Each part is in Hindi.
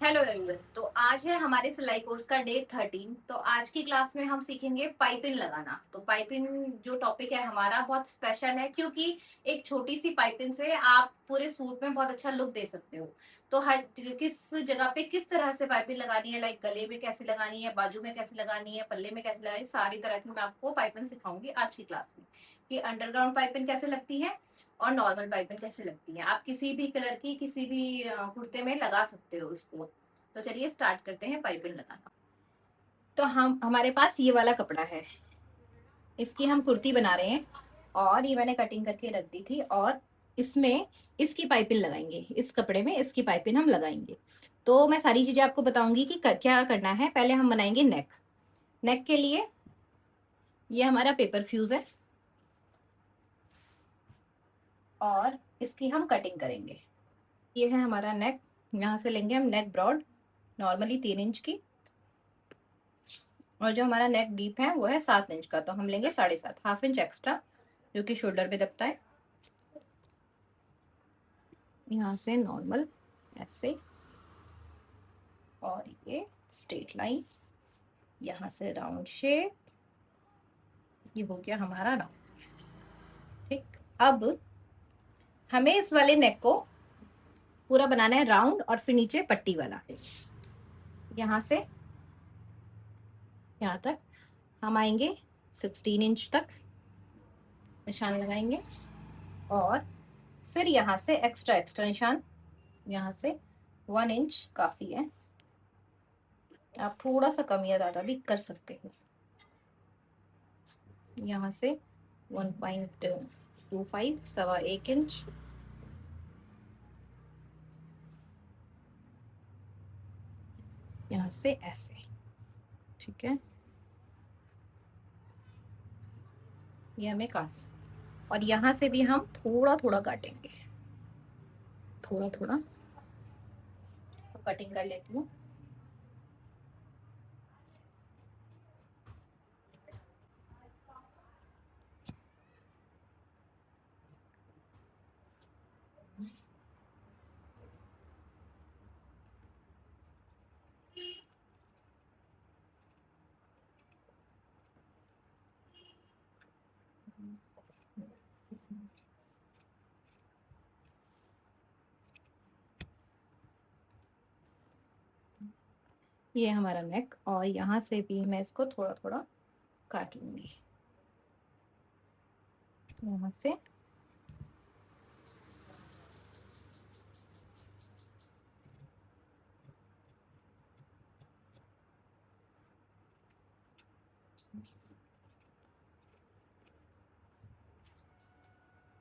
Hello everyone. तो आज है हमारे सिलाई कोर्स का डे 13। तो आज की क्लास में हम सीखेंगे पाइपिंग लगाना। तो पाइपिंग जो टॉपिक है हमारा बहुत स्पेशल है, क्योंकि एक छोटी सी पाइपिंग से आप पूरे सूट में बहुत अच्छा लुक दे सकते हो। तो हर किस जगह पे किस तरह से पाइपिंग लगानी है, लाइक गले में कैसे लगानी है, बाजू में कैसे लगानी है, पल्ले में कैसे लगानी है, सारी तरह की मैं आपको पाइपिंग सिखाऊंगी आज की क्लास में कि अंडरग्राउंड पाइपिंग कैसे लगती है और नॉर्मल पाइपिंग कैसे लगती है। आप किसी भी कलर की किसी भी कुर्ते में लगा सकते हो इसको। तो चलिए स्टार्ट करते हैं पाइपिंग लगाना। तो हम हमारे पास ये वाला कपड़ा है, इसकी हम कुर्ती बना रहे हैं और ये मैंने कटिंग करके रख दी थी। और इसमें इसकी पाइपिंग लगाएंगे, इस कपड़े में इसकी पाइपिंग हम लगाएंगे। तो मैं सारी चीजें आपको बताऊंगी कि क्या करना है। पहले हम बनाएंगे नेक। नेक के लिए ये हमारा पेपर फ्यूज है और इसकी हम कटिंग करेंगे। ये है हमारा नेक। यहाँ से लेंगे हम नेक ब्रॉड, नॉर्मली 3 इंच की। और जो हमारा नेक डीप है वो है 7 इंच का, तो हम लेंगे 7.5, हाफ इंच एक्स्ट्रा, जो कि शोल्डर पे दबता है। यहाँ से नॉर्मल ऐसे, और ये स्ट्रेट लाइन, यहाँ से राउंड शेप। ये हो गया हमारा राउंड। ठीक। अब हमें इस वाले नेक को पूरा बनाना है राउंड, और फिर नीचे पट्टी वाला। यहाँ से यहाँ तक हम आएंगे 16 इंच तक निशान लगाएंगे। और फिर यहाँ से एक्स्ट्रा एक्स्ट्रा निशान, यहाँ से 1 इंच काफी है। आप थोड़ा सा कम या ज्यादा भी कर सकते हो। यहाँ से 1.25, 1.25 इंच। यहाँ से ऐसे। ठीक है, ये हमें काट, और यहाँ से भी हम थोड़ा थोड़ा काटेंगे, थोड़ा थोड़ा। तो कटिंग कर लेती हूँ। ये हमारा नेक, और यहाँ से भी मैं इसको थोड़ा थोड़ा काट लूंगी। यहाँ से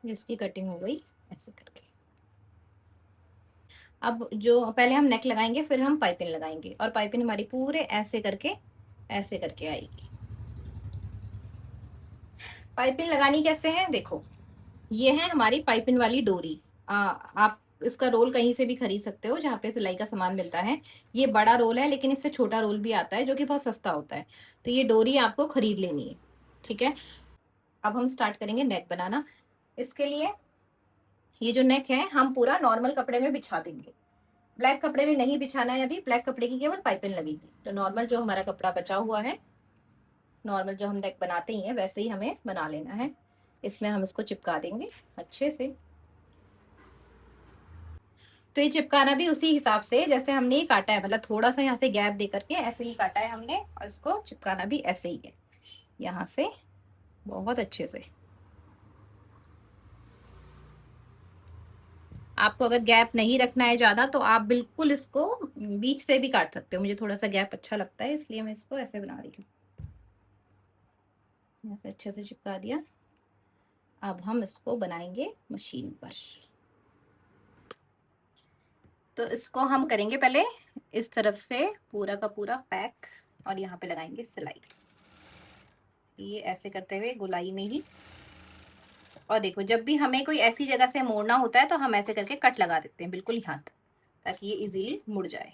इसकी कटिंग हो गई ऐसे करके। अब जो पहले हम नेक लगाएंगे, फिर हम पाइपिंग लगाएंगे, और पाइपिंग हमारी पूरे ऐसे करके आएगी। पाइपिंग लगानी कैसे है देखो, ये है हमारी पाइपिंग वाली डोरी। आप इसका रोल कहीं से भी खरीद सकते हो जहाँ पे सिलाई का सामान मिलता है। ये बड़ा रोल है, लेकिन इससे छोटा रोल भी आता है जो कि बहुत सस्ता होता है। तो ये डोरी आपको खरीद लेनी है। ठीक है, अब हम स्टार्ट करेंगे नेक बनाना। इसके लिए ये जो नेक है हम पूरा नॉर्मल कपड़े में बिछा देंगे। ब्लैक कपड़े में नहीं बिछाना है, अभी ब्लैक कपड़े की केवल पाइपिंग लगेगी। तो नॉर्मल जो हमारा कपड़ा बचा हुआ है, नॉर्मल जो हम नेक बनाते ही हैं वैसे ही हमें बना लेना है। इसमें हम इसको चिपका देंगे अच्छे से। तो ये चिपकाना भी उसी हिसाब से जैसे हमने ये काटा है, मतलब थोड़ा सा यहाँ से गैप दे करके ऐसे ही काटा है हमने, और इसको चिपकाना भी ऐसे ही है, यहाँ से बहुत अच्छे से। आपको अगर गैप नहीं रखना है ज्यादा तो आप बिल्कुल इसको बीच से भी काट सकते हो। मुझे थोड़ा सा गैप अच्छा लगता है, इसलिए मैं इसको ऐसे बना रही हूँ। ऐसे अच्छे से चिपका दिया। अब हम इसको बनाएंगे मशीन पर। तो इसको हम करेंगे पहले इस तरफ से पूरा का पूरा पैक, और यहाँ पे लगाएंगे सिलाई। ये ऐसे करते हुए गोलाई में ही। और देखो, जब भी हमें कोई ऐसी जगह से मोड़ना होता है तो हम ऐसे करके कट लगा देते हैं बिल्कुल यहाँ तक, ताकि ये इजीली मुड़ जाए।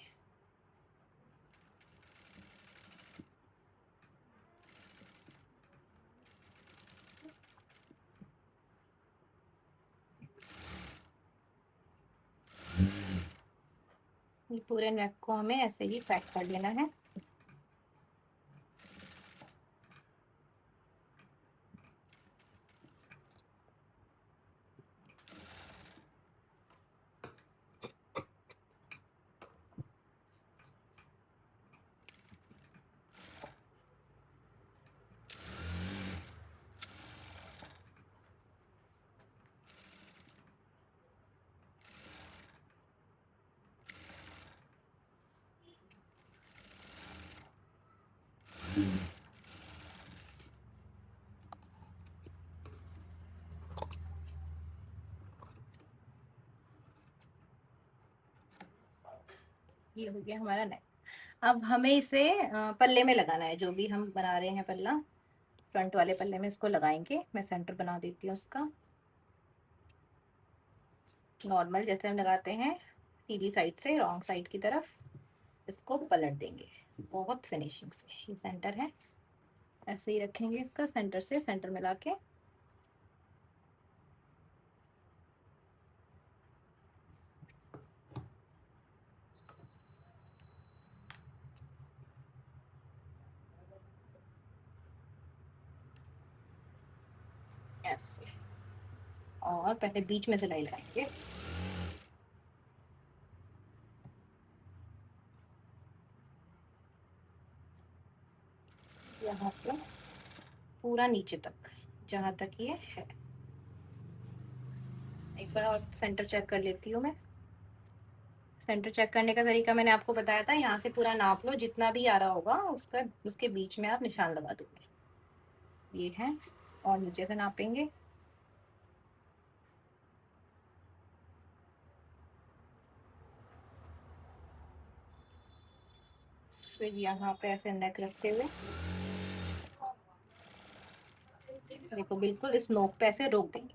ये पूरे नेक को हमें ऐसे ही पैक कर लेना है। ये हो गया हमारा नेक। अब हमें इसे पल्ले में लगाना है, जो भी हम बना रहे हैं पल्ला, फ्रंट वाले पल्ले में इसको लगाएंगे। मैं सेंटर बना देती हूँ उसका। नॉर्मल जैसे हम लगाते हैं सीधी साइड से रॉन्ग साइड की तरफ, इसको पलट देंगे बहुत फिनिशिंग से। ये सेंटर है, ऐसे ही रखेंगे इसका, सेंटर से सेंटर मिला के। ऐसे, और पहले बीच में सिलाई लगाएंगे। यहाँ पे पूरा नीचे तक, जहां तक ये है। एक बार और सेंटर चेक कर लेती हूँ मैं। सेंटर चेक करने का तरीका मैंने आपको बताया था। यहाँ से पूरा नाप लो, जितना भी आ रहा होगा उसका, उसके बीच में आप निशान लगा दोगे। ये है, और नीचे से नापेंगे। फिर यहाँ पे ऐसे नेक रखते हुए देखो, बिल्कुल इस नोक पे ऐसे रोक देंगे।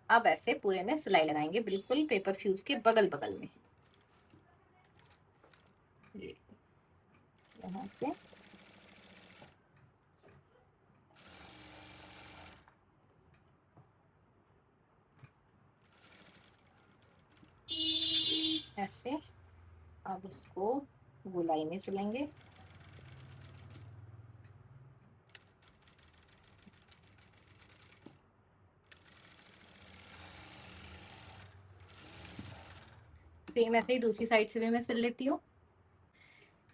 अब ऐसे पूरे में सिलाई लगाएंगे, बिल्कुल पेपर फ्यूज के बगल बगल में। यहाँ से ऐसे, अब इसको गोलाई में सिलेंगे। सेम ऐसे ही दूसरी साइड से भी मैं सिल लेती हूँ।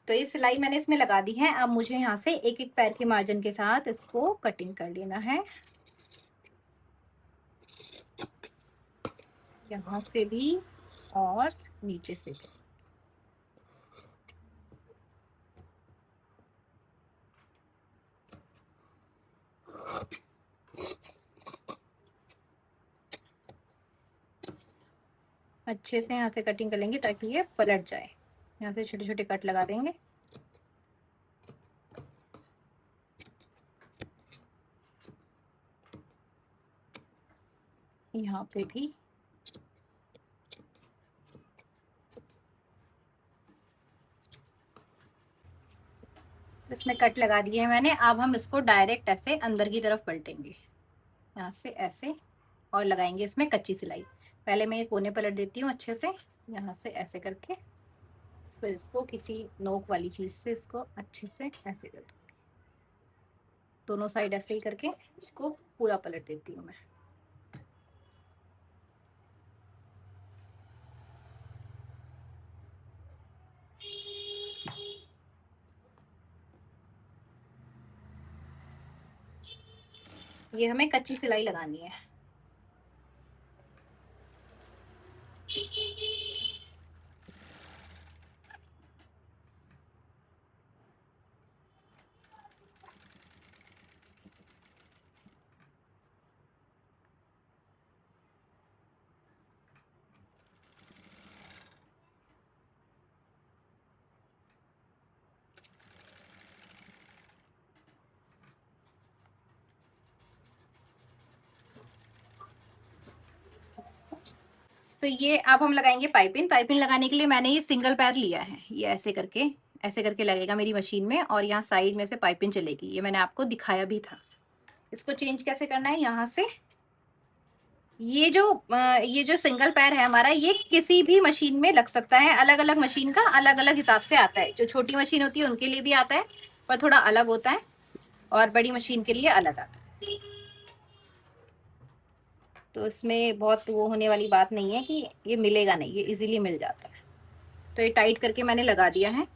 तो ये सिलाई मैंने इसमें लगा दी है। अब मुझे यहाँ से एक एक पैर के मार्जिन के साथ इसको कटिंग कर लेना है। यहाँ से भी और नीचे से भी। अच्छे से यहाँ से कटिंग कर लेंगे ताकि ये पलट जाए। यहाँ से छोटे छोटे कट लगा देंगे। यहाँ पे भी इसमें कट लगा दिए हैं मैंने। अब हम इसको डायरेक्ट ऐसे अंदर की तरफ पलटेंगे, यहाँ से ऐसे, और लगाएंगे इसमें कच्ची सिलाई। पहले मैं ये कोने पलट देती हूँ अच्छे से, यहाँ से ऐसे करके। फिर इसको किसी नोक वाली चीज से इसको अच्छे से ऐसे कर दूँ। दोनों साइड ऐसे ही करके इसको पूरा पलट देती हूँ मैं। ये हमें कच्ची सिलाई लगानी है। तो ये अब हम लगाएंगे पाइपिंग। पाइपिंग लगाने के लिए मैंने ये सिंगल पैर लिया है। ये ऐसे करके लगेगा मेरी मशीन में, और यहाँ साइड में से पाइपिंग चलेगी। ये मैंने आपको दिखाया भी था। इसको चेंज कैसे करना है, यहाँ से ये जो सिंगल पैर है हमारा, ये किसी भी मशीन में लग सकता है। अलग अलग मशीन का अलग अलग हिसाब से आता है। जो छोटी मशीन होती है उनके लिए भी आता है, पर थोड़ा अलग होता है, और बड़ी मशीन के लिए अलग आता है। तो इसमें बहुत वो होने वाली बात नहीं है कि ये मिलेगा नहीं, ये इजीली मिल जाता है। तो ये टाइट करके मैंने लगा दिया है।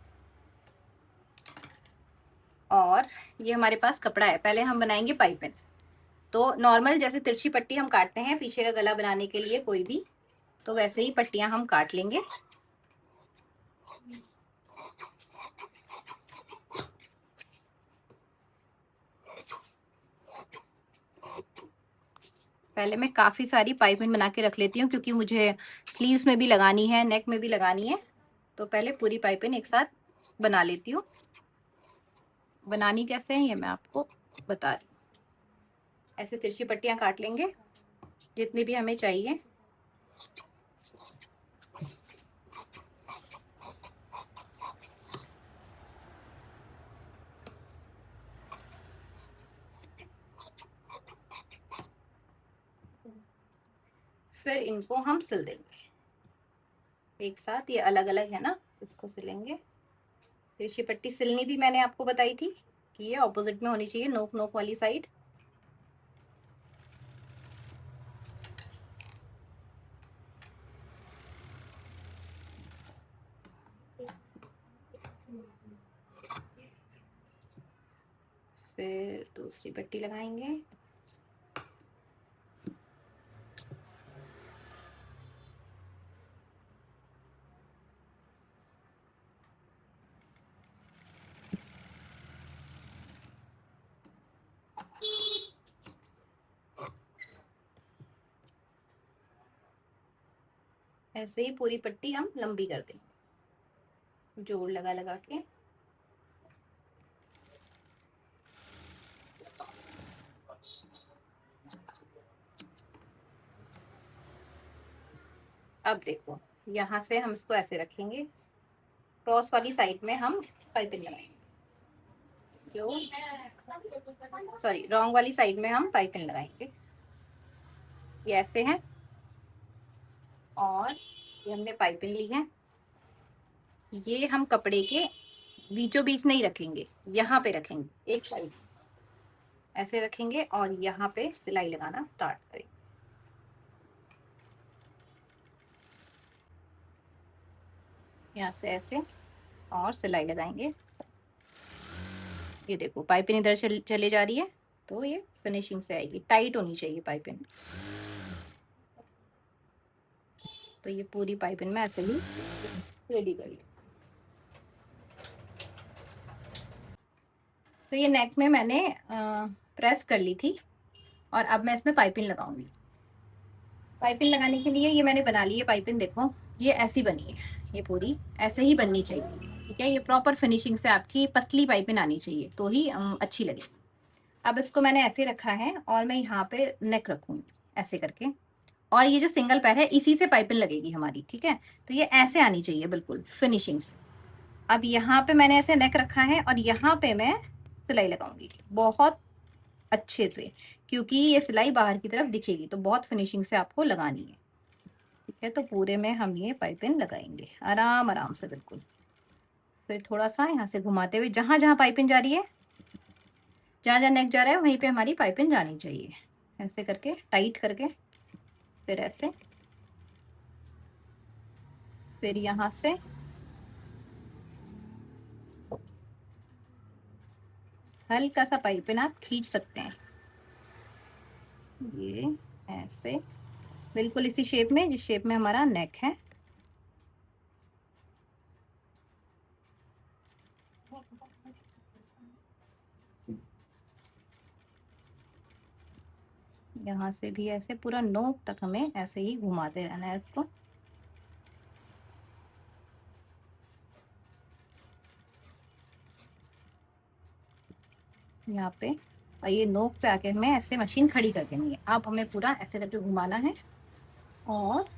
और ये हमारे पास कपड़ा है। पहले हम बनाएंगे पाइपिंग। तो नॉर्मल जैसे तिरछी पट्टी हम काटते हैं पीछे का गला बनाने के लिए कोई भी, तो वैसे ही पट्टियां हम काट लेंगे। पहले मैं काफी सारी पाइपिंग बना के रख लेती हूँ, क्योंकि मुझे स्लीव्स में भी लगानी है, नेक में भी लगानी है। तो पहले पूरी पाइपिंग एक साथ बना लेती हूँ। बनानी कैसे है ये मैं आपको बता रही हूँ। ऐसे तिरछी पट्टियां काट लेंगे जितनी भी हमें चाहिए। फिर इनको हम सिल देंगे एक साथ। ये अलग अलग है ना, इसको सिलेंगे। तिरछी पट्टी सिलनी भी मैंने आपको बताई थी कि ये ऑपोजिट में होनी चाहिए, नोक नोक वाली साइड। फिर दूसरी पट्टी लगाएंगे। ऐसे ही पूरी पट्टी हम लंबी कर देंगे, जोड़ लगा लगा के। अब देखो, यहाँ से हम इसको ऐसे रखेंगे, क्रॉस वाली साइड में हम पाइपिंग लगाएंगे। क्यों, सॉरी, रॉन्ग वाली साइड में हम पाइपिंग लगाएंगे। ये ऐसे है, और ये हमने पाइपिंग ली है। ये हम कपड़े के बीचों बीच नहीं रखेंगे, यहाँ पे रखेंगे, एक साइड ऐसे रखेंगे, और यहाँ पे सिलाई लगाना स्टार्ट करेंगे। यहाँ से ऐसे, और सिलाई लगाएंगे। ये देखो पाइपिंग इधर चले जा रही है, तो ये फिनिशिंग से आएगी। टाइट होनी चाहिए पाइपिंग। तो ये पूरी पाइपिंग में ऐसे ही रेडी कर ली। तो ये नेक में मैंने प्रेस कर ली थी, और अब मैं इसमें पाइपिंग लगाऊंगी। पाइपिंग लगाने के लिए ये मैंने बना ली है पाइपिंग। देखो ये ऐसी बनी है, ये पूरी ऐसे ही बननी चाहिए। ठीक है, ये प्रॉपर फिनिशिंग से आपकी पतली पाइपिंग आनी चाहिए, तो ही अच्छी लगे। अब इसको मैंने ऐसे रखा है, और मैं यहाँ पे नेक रखूंगी ऐसे करके। और ये जो सिंगल पैर है इसी से पाइपिंग लगेगी हमारी। ठीक है, तो ये ऐसे आनी चाहिए बिल्कुल फिनिशिंग से। अब यहाँ पे मैंने ऐसे नेक रखा है, और यहाँ पे मैं सिलाई लगाऊंगी बहुत अच्छे से, क्योंकि ये सिलाई बाहर की तरफ दिखेगी, तो बहुत फिनिशिंग से आपको लगानी है। ठीक है, तो पूरे में हम ये पाइपिंग लगाएंगे आराम आराम से बिल्कुल। फिर थोड़ा सा यहाँ से घुमाते हुए, जहां जहां पाइपिंग जा रही है, जहां जहां नेक जा रहा है, वहीं पे हमारी पाइपिंग जानी चाहिए। ऐसे करके टाइट करके, फिर ऐसे, फिर यहाँ से हल्का सा पाइपिंग आप खींच सकते हैं। ये ऐसे बिल्कुल इसी शेप में, जिस शेप में हमारा नेक है। यहाँ से भी ऐसे पूरा नोक तक हमें ऐसे ही घुमाते रहना है इसको। यहाँ पे, और ये नोक पे आके हमें ऐसे मशीन खड़ी कर देनी है। अब हमें पूरा ऐसे करके घुमाना है, और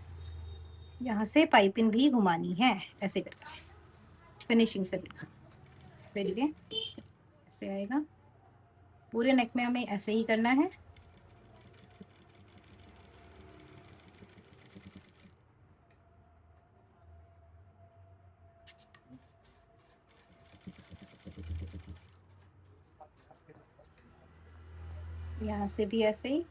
यहाँ से पाइपिंग भी घुमानी है ऐसे करके फिनिशिंग से बिल्कुल। फिर ये ऐसे आएगा, पूरे नेक में हमें ऐसे ही करना है। यहाँ से भी ऐसे ही।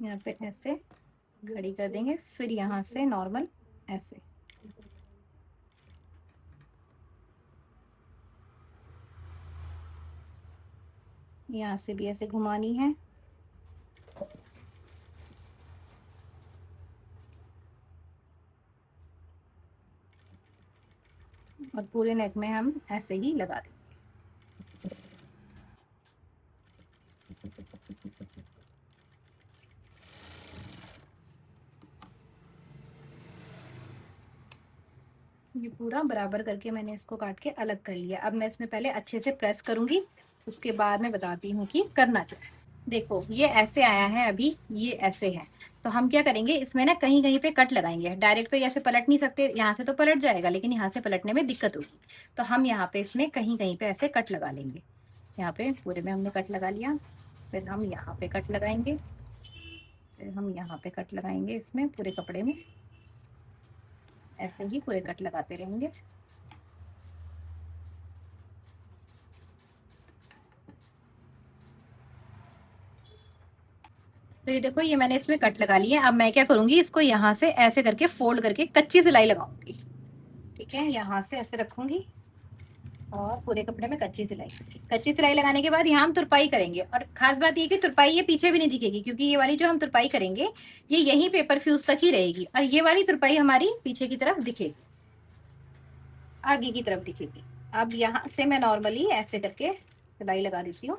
यहाँ पे ऐसे घड़ी कर देंगे, फिर यहाँ से नॉर्मल ऐसे। यहाँ से भी ऐसे घुमानी है। और पूरे नेक में हम ऐसे ही लगा देंगे। ये पूरा बराबर करके मैंने इसको काट के अलग कर लिया। अब मैं इसमें पहले अच्छे से प्रेस करूंगी, उसके बाद मैं बताती हूँ कि करना क्या है। देखो ये ऐसे आया है, अभी ये ऐसे है। तो हम क्या करेंगे, इसमें ना कहीं कहीं पे कट लगाएंगे। डायरेक्ट तो ऐसे पलट नहीं सकते, यहाँ से तो पलट जाएगा लेकिन यहाँ से पलटने में दिक्कत होगी। तो हम यहाँ पे इसमें कहीं कहीं पे ऐसे कट लगा लेंगे। यहाँ पे पूरे में हमने कट लगा लिया, फिर हम यहाँ पे कट लगाएंगे, फिर हम यहाँ पे कट लगाएंगे। इसमें पूरे कपड़े में ऐसे ही पूरे कट लगाते रहेंगे। तो ये देखो, ये मैंने इसमें कट लगा लिए। अब मैं क्या करूंगी, इसको यहाँ से ऐसे करके फोल्ड करके कच्ची सिलाई लगाऊंगी। ठीक है, यहाँ से ऐसे रखूंगी और पूरे कपड़े में कच्ची सिलाई। कच्ची सिलाई लगाने के बाद यहाँ हम तुरपाई करेंगे। और खास बात ये कि तुरपाई ये पीछे भी नहीं दिखेगी, क्योंकि ये वाली जो हम तुरपाई करेंगे ये यही पेपर फ्यूज तक ही रहेगी, और ये वाली तुरपाई हमारी पीछे की तरफ दिखेगी, आगे की तरफ दिखेगी। अब यहाँ से मैं नॉर्मली ऐसे करके सिलाई लगा देती हूँ।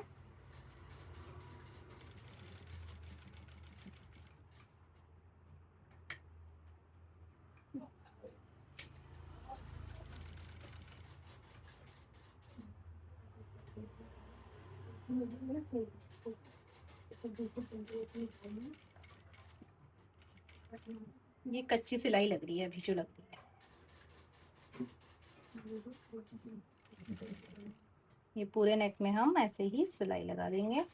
ये कच्ची सिलाई लग रही है अभी जो लग रही है। ये पूरे नेक में हम ऐसे ही सिलाई लगा देंगे।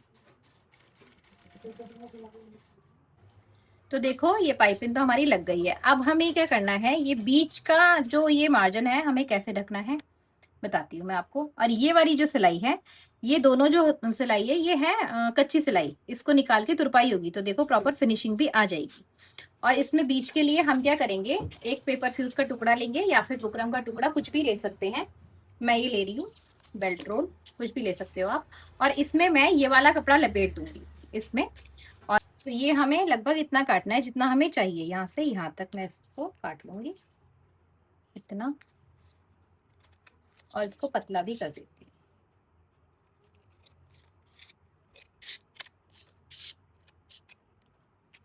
तो देखो ये पाइपिंग तो हमारी लग गई है। अब हमें क्या करना है, ये बीच का जो ये मार्जिन है हमें कैसे ढकना है बताती हूँ मैं आपको। और ये वाली जो सिलाई है, ये दोनों जो सिलाई है ये है कच्ची सिलाई। इसको निकाल के तुरपाई होगी तो देखो प्रॉपर फिनिशिंग भी आ जाएगी। और इसमें बीच के लिए हम क्या करेंगे, एक पेपर फ्यूज का टुकड़ा लेंगे या फिर बुकरम का टुकड़ा, कुछ भी ले सकते हैं। मैं ये ले रही हूँ, बेल्ट रोल, कुछ भी ले सकते हो आप। और इसमें मैं ये वाला कपड़ा लपेट दूंगी इसमें। और तो ये हमें लगभग इतना काटना है जितना हमें चाहिए, यहाँ से यहाँ तक मैं इसको काट लूंगी इतना। और इसको पतला भी कर देती हूँ।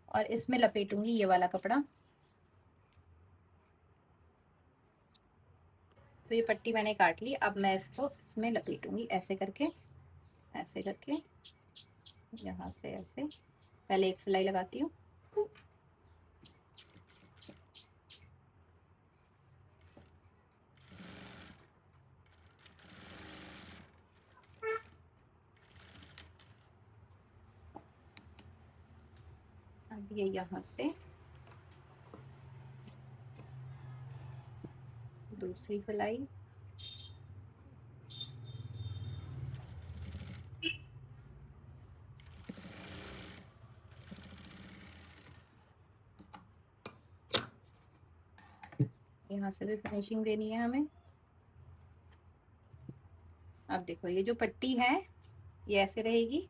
और इसमें लपेटूंगी ये वाला कपड़ा। तो ये पट्टी मैंने काट ली, अब मैं इसको इसमें लपेटूंगी ऐसे करके, ऐसे करके यहाँ से ऐसे। पहले एक सिलाई लगाती हूँ। अब ये यहाँ से दूसरी सिलाई। यहाँ से भी फिनिशिंग देनी है हमें। अब देखो ये जो पट्टी है ये ऐसे रहेगी,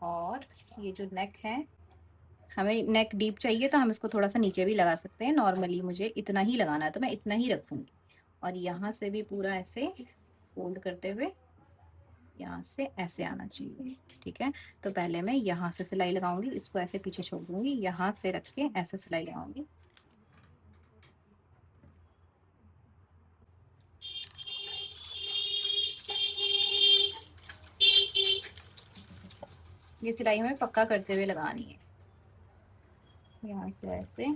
और ये जो नेक है, हमें नेक डीप चाहिए तो हम इसको थोड़ा सा नीचे भी लगा सकते हैं। नॉर्मली मुझे इतना ही लगाना है तो मैं इतना ही रखूंगी। और यहाँ से भी पूरा ऐसे फोल्ड करते हुए यहाँ से ऐसे आना चाहिए। ठीक है, तो पहले मैं यहाँ से सिलाई लगाऊंगी, इसको ऐसे पीछे छोड़ दूंगी, यहाँ से रख के ऐसे सिलाई लगाऊंगी। ये सिलाई हमें पक्का करते हुए लगानी है, यहाँ से ऐसे।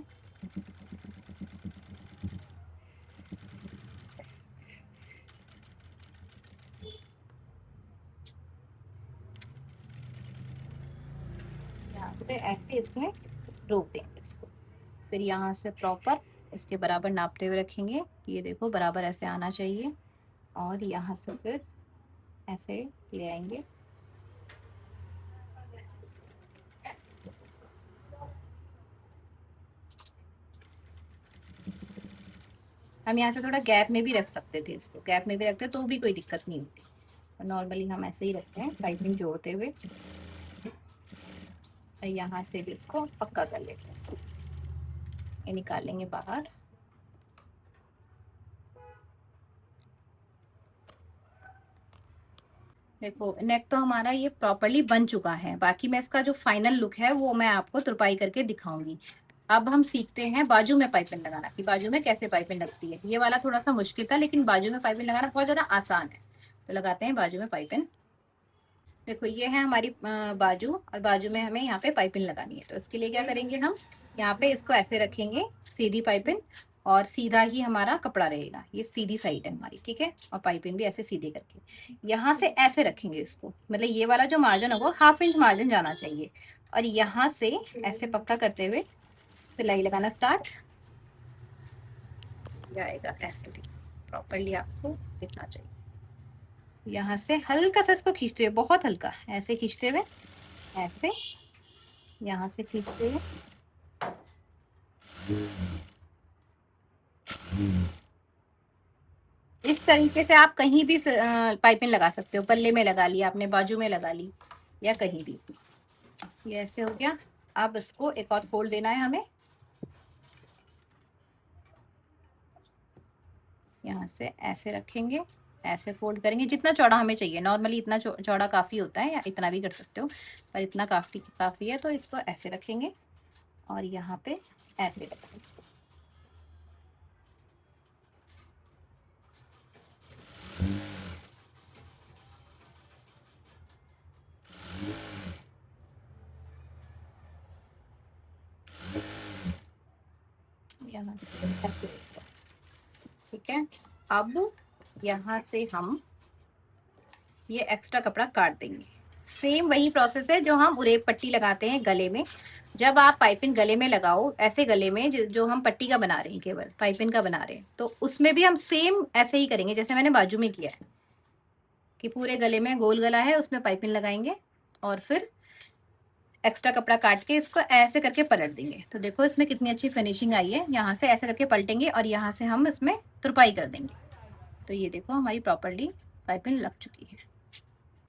से ऐसे इसमें रोक देंगे इसको। फिर यहाँ से प्रॉपर इसके बराबर नापते हुए रखेंगे। ये देखो बराबर ऐसे आना चाहिए, और यहाँ से फिर ऐसे ले आएंगे। हम यहाँ से थोड़ा गैप में भी रख सकते थे, इसको गैप में भी रखते तो भी कोई दिक्कत नहीं होती। नॉर्मली हम ऐसे ही रखते हैं पाइपिंग जोड़ते हुए। यहाँ से भी इसको पक्का कर लेते हैं, ये निकालेंगे बाहर। देखो नेक तो हमारा ये प्रॉपरली बन चुका है। बाकी मैं इसका जो फाइनल लुक है वो मैं आपको तुरपाई करके दिखाऊंगी। अब हम सीखते हैं बाजू में पाइपिंग लगाना, कि बाजू में कैसे पाइपिंग लगती है। ये वाला थोड़ा सा मुश्किल था, लेकिन बाजू में पाइपिंग लगाना बहुत ज्यादा आसान है। तो लगाते हैं बाजू में पाइपिंग। देखो ये है हमारी बाजू, और बाजू में हमें यहाँ पे पाइपिंग लगानी है। तो इसके लिए क्या करेंगे, हम यहाँ पे इसको ऐसे रखेंगे सीधी पाइपिंग, और सीधा ही हमारा कपड़ा रहेगा। ये सीधी साइड है हमारी, ठीक है। और पाइपिंग भी ऐसे सीधे करके यहाँ से ऐसे रखेंगे इसको, मतलब ये वाला जो मार्जिन होगा 1/2 इंच मार्जिन जाना चाहिए। और यहाँ से ऐसे पक्का करते हुए सिलाई लगाना स्टार्ट जाएगा। ऐसे प्रॉपरली आपको दिखना चाहिए। यहाँ से हल्का सा इसको खींचते हुए, बहुत हल्का ऐसे खींचते हुए, ऐसे यहाँ से खींचते हुए, इस तरीके से आप कहीं भी पाइपिंग लगा सकते हो। पल्ले में लगा ली आपने, बाजू में लगा ली, या कहीं भी। ये ऐसे हो गया। अब इसको एक और फोल्ड देना है हमें। यहाँ से ऐसे रखेंगे, ऐसे फोल्ड करेंगे जितना चौड़ा हमें चाहिए। नॉर्मली इतना चौड़ा काफ़ी होता है, या इतना भी कर सकते हो, पर इतना काफ़ी है। तो इसको ऐसे रखेंगे और यहाँ पे ऐसे रखेंगे। यहाँ से ठीक है। अब यहाँ से हम ये एक्स्ट्रा कपड़ा काट देंगे। सेम वही प्रोसेस है जो हम उरेब पट्टी लगाते हैं गले में। जब आप पाइपिंग गले में लगाओ, ऐसे गले में जो हम पट्टी का बना रहे हैं, केवल पाइपिंग का बना रहे हैं, तो उसमें भी हम सेम ऐसे ही करेंगे जैसे मैंने बाजू में किया है, कि पूरे गले में गोल गला है उसमें पाइपिंग लगाएंगे, और फिर एक्स्ट्रा कपड़ा काट के इसको ऐसे करके पलट देंगे। तो देखो इसमें कितनी अच्छी फिनिशिंग आई है। यहाँ से ऐसे करके पलटेंगे और यहाँ से हम इसमें तुरपाई कर देंगे। तो ये देखो हमारी प्रॉपरली पाइपिंग लग चुकी है।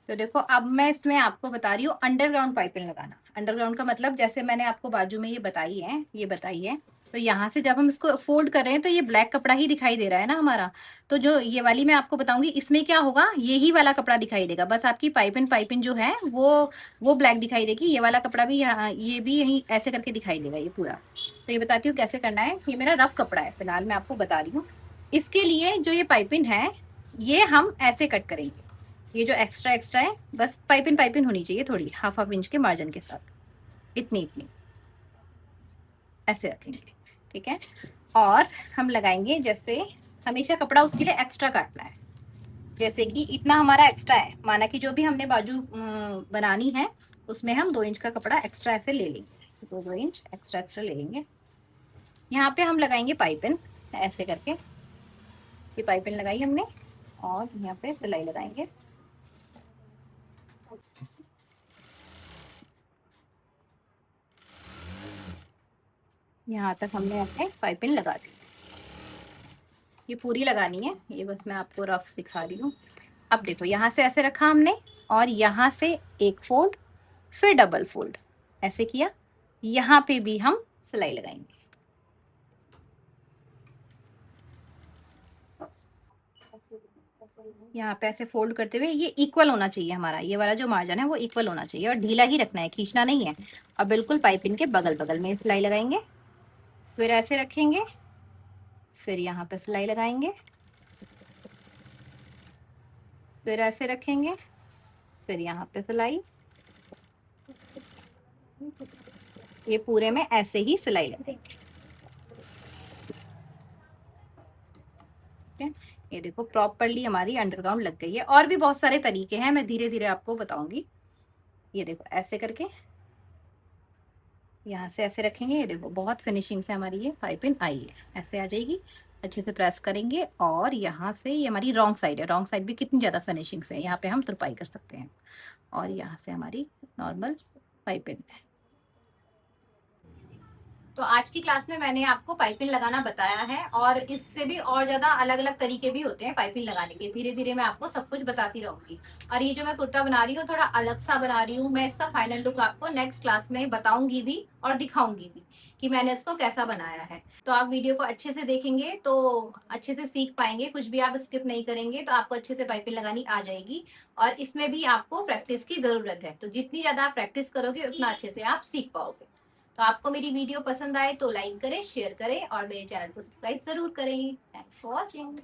तो देखो अब मैं इसमें आपको बता रही हूँ अंडरग्राउंड पाइपिंग लगाना। अंडरग्राउंड का मतलब जैसे मैंने आपको बाजू में ये बताई है। तो यहाँ से जब हम इसको फोल्ड कर रहे हैं तो ये ब्लैक कपड़ा ही दिखाई दे रहा है ना हमारा। तो जो ये वाली मैं आपको बताऊंगी, इसमें क्या होगा, यही वाला कपड़ा दिखाई देगा। बस आपकी पाइपिंग जो है वो ब्लैक दिखाई देगी। ये वाला कपड़ा भी यहाँ, ये भी यहीं ऐसे करके दिखाई देगा ये पूरा। तो ये बताती हूँ कैसे करना है। ये मेरा रफ कपड़ा है फिलहाल, मैं आपको बता रही हूँ। इसके लिए जो ये पाइपिंग है, ये हम ऐसे कट करेंगे। ये जो एक्स्ट्रा है, बस पाइपिंग होनी चाहिए थोड़ी, 1/2 इंच के मार्जिन के साथ, इतनी ऐसे रखेंगे, ठीक है। और हम लगाएंगे, जैसे हमेशा कपड़ा उसके लिए एक्स्ट्रा काटना है। जैसे कि इतना हमारा एक्स्ट्रा है, माना कि जो भी हमने बाजू बनानी है उसमें हम 2 इंच का कपड़ा एक्स्ट्रा ऐसे ले लेंगे। 2 इंच एक्स्ट्रा ले लेंगे। यहाँ पे हम लगाएंगे पाइपिंग ऐसे करके। ये पाइपिंग लगाई हमने, और यहाँ पे सिलाई लगाएंगे। यहाँ तक हमने अपने पाइपिंग लगा दी। ये पूरी लगानी है, ये बस मैं आपको रफ सिखा रही हूँ। अब देखो यहाँ से ऐसे रखा हमने, और यहाँ से एक फोल्ड, फिर डबल फोल्ड ऐसे किया। यहाँ पे भी हम सिलाई लगाएंगे। यहाँ पे ऐसे फोल्ड करते हुए, ये इक्वल होना चाहिए हमारा, ये वाला जो मार्जिन है वो इक्वल होना चाहिए, और ढीला ही रखना है, खींचना नहीं है। और बिल्कुल पाइपिंग के बगल बगल में सिलाई लगाएंगे। फिर ऐसे रखेंगे, फिर यहाँ पे सिलाई लगाएंगे, फिर ऐसे रखेंगे, फिर यहाँ पे सिलाई। ये पूरे में ऐसे ही सिलाई लगाएंगे। ये देखो प्रॉपरली हमारी अंडरग्राउंड लग गई है। और भी बहुत सारे तरीके हैं, मैं धीरे धीरे आपको बताऊंगी। ये देखो ऐसे करके यहाँ से ऐसे रखेंगे, ये देखो बहुत फिनिशिंग से हमारी ये पाइपिंग आई है, ऐसे आ जाएगी। अच्छे से प्रेस करेंगे और यहाँ से ये हमारी रॉन्ग साइड है, रॉन्ग साइड भी कितनी ज़्यादा फिनिशिंग से है, यहाँ पे हम तुरपाई कर सकते हैं। और यहाँ से हमारी नॉर्मल पाइपिंग है। तो आज की क्लास में मैंने आपको पाइपिंग लगाना बताया है, और इससे भी और ज्यादा अलग अलग तरीके भी होते हैं पाइपिंग लगाने के। धीरे धीरे मैं आपको सब कुछ बताती रहूंगी। और ये जो मैं कुर्ता बना रही हूँ थोड़ा अलग सा बना रही हूँ, मैं इसका फाइनल लुक आपको नेक्स्ट क्लास में बताऊंगी भी और दिखाऊंगी भी कि मैंने इसको कैसा बनाया है। तो आप वीडियो को अच्छे से देखेंगे तो अच्छे से सीख पाएंगे, कुछ भी आप स्किप नहीं करेंगे तो आपको अच्छे से पाइपिंग लगानी आ जाएगी। और इसमें भी आपको प्रैक्टिस की जरूरत है, तो जितनी ज्यादा आप प्रैक्टिस करोगे उतना अच्छे से आप सीख पाओगे। तो आपको मेरी वीडियो पसंद आए तो लाइक करें, शेयर करें और मेरे चैनल को सब्सक्राइब जरूर करें। Thanks for watching.